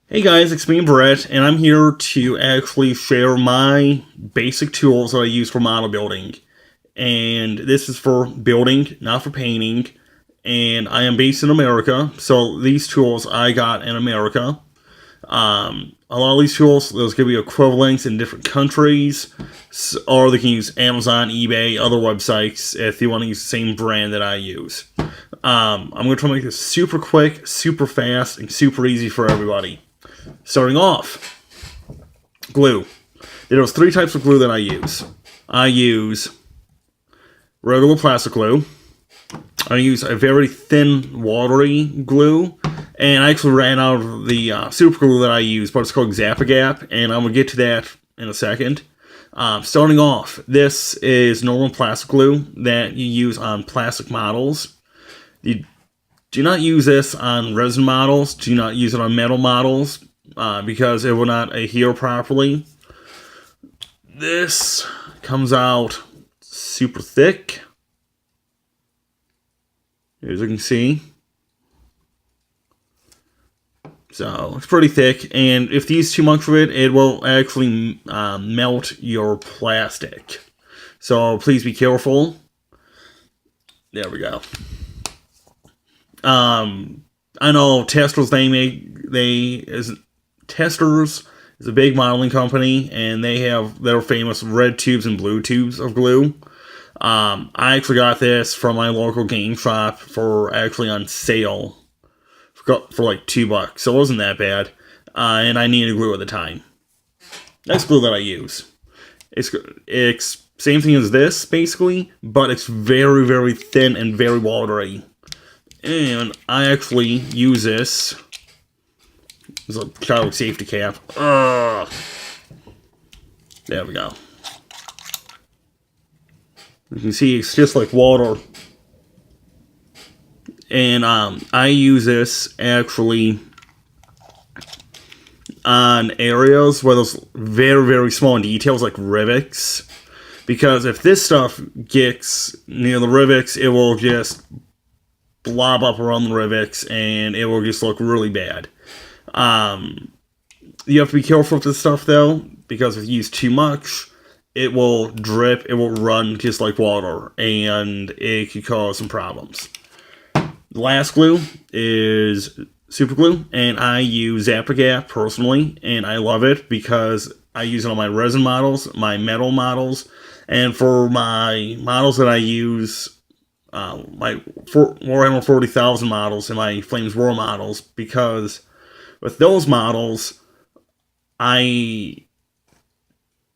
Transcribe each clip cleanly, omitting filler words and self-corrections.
Hey guys, it's me Brett, and I'm here to actually share my basic tools that I use for model building. And this is for building, not for painting. And I am based in America, so these tools I got in America. A lot of these tools, there's going to be equivalents in different countries, or they can use Amazon, eBay, other websites if you want to use the same brand that I use. I'm going to try to make this super quick, super fast, and super easy for everybody. Starting off, glue. There's three types of glue that I use. I use regular plastic glue. I use a very thin, watery glue. And I actually ran out of the super glue that I use, but it's called Zap-A-Gap, and I'm going to get to that in a second. Starting off, this is normal plastic glue that you use on plastic models. You do not use this on resin models. Do not use it on metal models. Because it will not adhere properly. This comes out super thick, as you can see. So it's pretty thick, and if you use too much of it, it will actually melt your plastic. So please be careful. There we go. I know Testers Testers is a big modeling company, and they have their famous red tubes and blue tubes of glue. I actually got this from my local game shop for actually on sale for like $2, so it wasn't that bad. And I needed glue at the time. That's glue that I use. It's same thing as this basically, but it's very, very thin and very watery. And I actually use this. There's a child safety cap. There we go. You can see it's just like water. And I use this actually on areas where there's very, very small details like rivets. Because if this stuff gets near the rivets, it will just blob up around the rivets and it will just look really bad. You have to be careful with this stuff though, because if you use too much, it will drip, it will run just like water, and it could cause some problems. The last glue is super glue, and I use Zap-A-Gap personally, and I love it because I use it on my resin models, my metal models, and for my models that I use, my Warhammer 40,000 models and my Flames War models, because with those models, they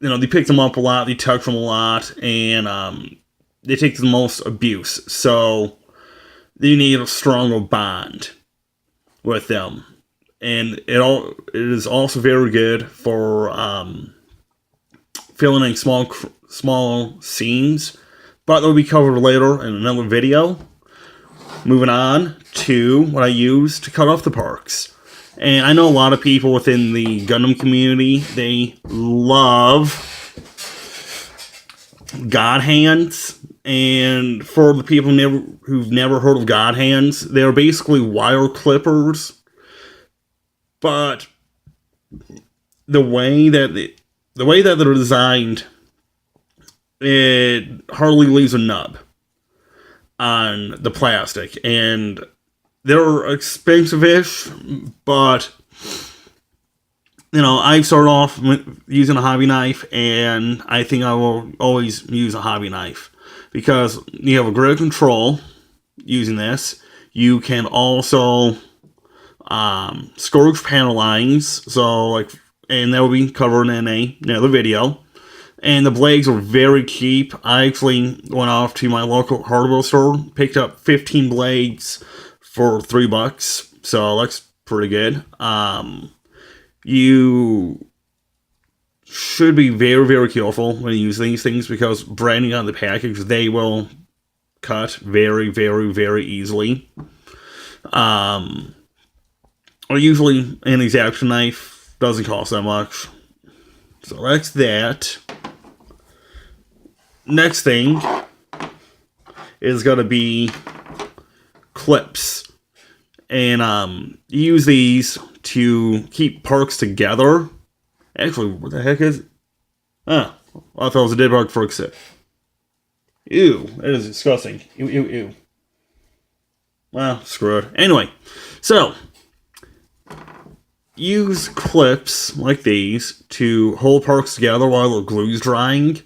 pick them up a lot, they touch them a lot, and they take the most abuse. So you need a stronger bond with them, and it is also very good for filling in small seams. But that will be covered later in another video. Moving on to what I use to cut off the parks. And I know a lot of people within the Gundam community, they love God hands. And for the people who've never heard of God hands, they're basically wire clippers. But the way that they're designed, it hardly leaves a nub on the plastic. And they're expensive-ish, but, I started off using a hobby knife, and I think I will always use a hobby knife, because you have a great control using this. You can also scourge panel lines, and that will be covered in another video. And the blades are very cheap. I actually went off to my local hardware store, picked up 15 blades for $3, so that's pretty good. You should be very, very careful when you use these things, because branding on the package, they will cut very, very, very easily. Or usually an X-Acto knife doesn't cost that much. So that's that. Next thing is going to be clips. And you use these to keep parts together. Actually, what the heck is it? Ah, I thought it was a dead bug for a sec. Ew, that is disgusting. Ew, ew, ew. Well, screw it. Anyway, so use clips like these to hold parts together while the glue's drying.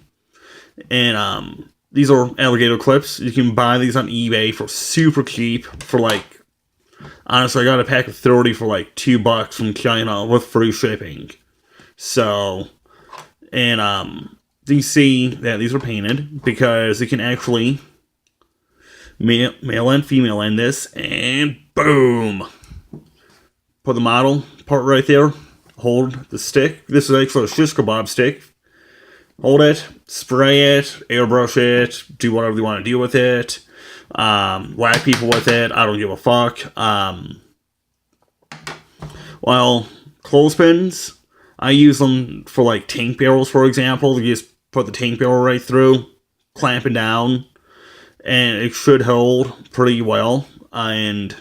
And these are alligator clips. You can buy these on eBay for super cheap. For like, honestly, I got a pack of 30 for like $2 from China with free shipping. So, and you see that these are painted because you can actually male and female in this, and boom! Put the model part right there. Hold the stick. This is actually a shish kebab stick. Hold it, spray it, airbrush it, do whatever you want to do with it. Whack people with it. I don't give a fuck. Well, clothespins, I use them for like tank barrels, for example. You just put the tank barrel right through, clamp it down, and it should hold pretty well. And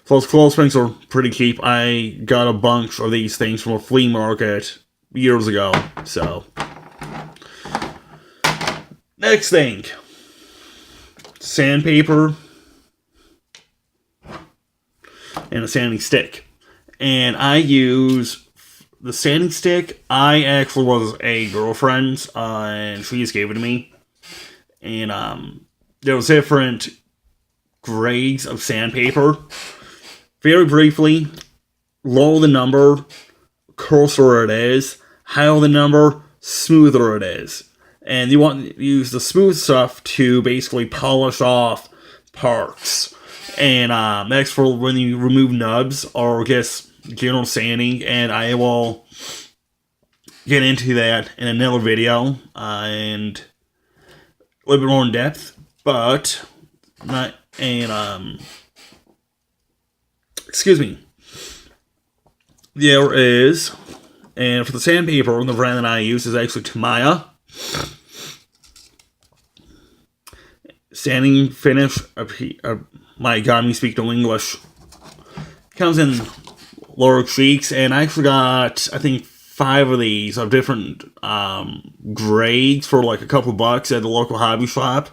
those clothespins are pretty cheap. I got a bunch of these things from a flea market years ago. So, next thing, sandpaper and a sanding stick. And I use the sanding stick. I actually was a girlfriend's, and she just gave it to me. And there was different grades of sandpaper. Very briefly, lower the number, coarser it is. Higher the number, smoother it is. And you want to use the smooth stuff to basically polish off parts. And that's for when you remove nubs or just general sanding. And I will get into that in another video and a little bit more in depth. But not excuse me. There is, and for the sandpaper, the brand that I use is actually Tamiya. Sanding finish, my God, me speak no English. Comes in lower cheeks, and I actually got, I think, 5 of these of different grades for like a couple bucks at the local hobby shop.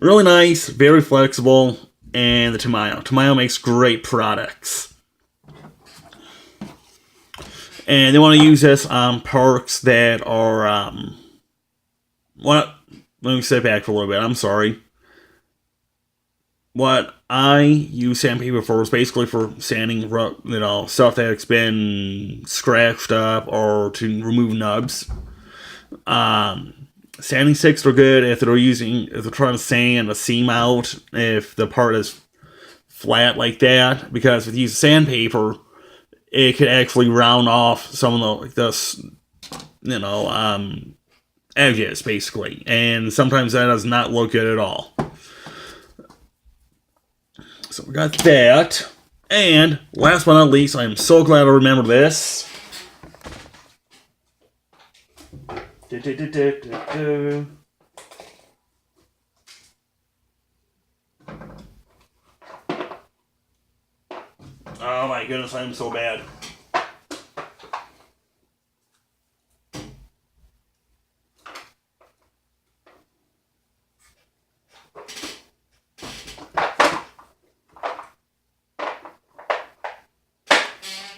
Really nice, very flexible, and the Tamiya. Tamiya makes great products. And they want to use this on parts that are, let me step back for a little bit, I'm sorry. What I use sandpaper for is basically for sanding, stuff that's been scratched up or to remove nubs. Sanding sticks are good if they're trying to sand a seam out, if the part is flat like that, because if you use sandpaper, it could actually round off some of the edges, basically. And sometimes that does not look good at all. So we got that. And last but not least, I am so glad I remember this. Oh my goodness, I am so bad.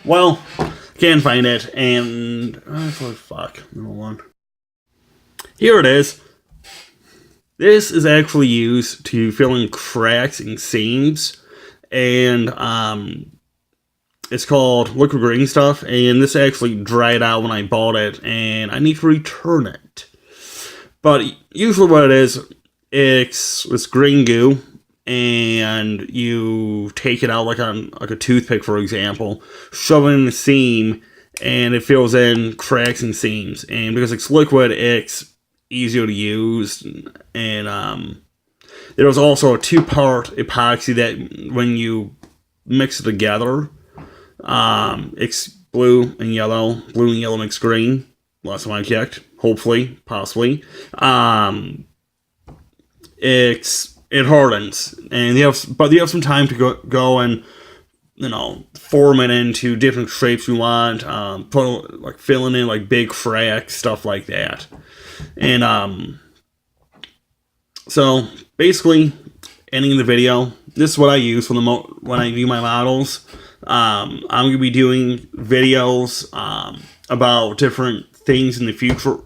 Well, can't find it, and fuck. Hold on. Here it is. This is actually used to fill in cracks and seams, and it's called liquid green stuff, and this actually dried out when I bought it, and I need to return it. But usually what it is, it's green goo, and you take it out like a toothpick, for example, shove it in the seam, and it fills in cracks and seams. And because it's liquid, it's easier to use. And there was also a 2-part epoxy that when you mix it together, it's blue and yellow makes green. Last time I checked, hopefully, possibly. It's it hardens, and you have some time to go and form it into different shapes you want. Filling in like big cracks, stuff like that, and so basically, ending the video. This is what I use when I do my models. I'm going to be doing videos about different things in the future,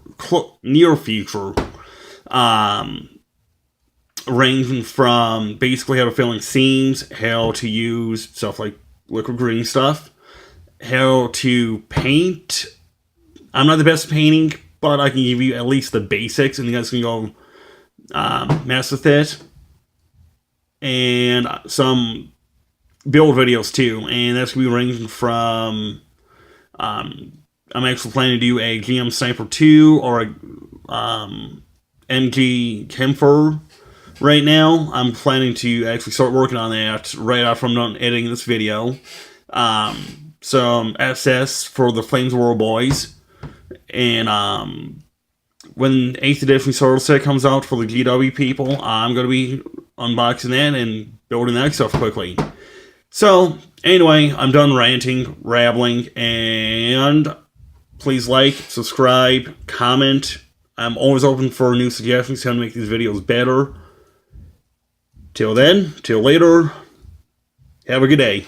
near future, ranging from basically how to fill in scenes, how to use stuff like liquid green stuff, how to paint. I'm not the best at painting, but I can give you at least the basics, and you guys can go mess with it. And some build videos too, and that's going to be ranging from I'm actually planning to do a GM Sniper 2 or a MG Kemper right now. I'm planning to actually start working on that right after I'm done editing this video. Some SS for the Flames War Boys, and when 8th edition Sword set comes out for the GW people, I'm going to be unboxing that and building that stuff quickly. So, anyway, I'm done ranting, rambling, and please like, subscribe, comment. I'm always open for new suggestions how to make these videos better. Till then, till later, have a good day.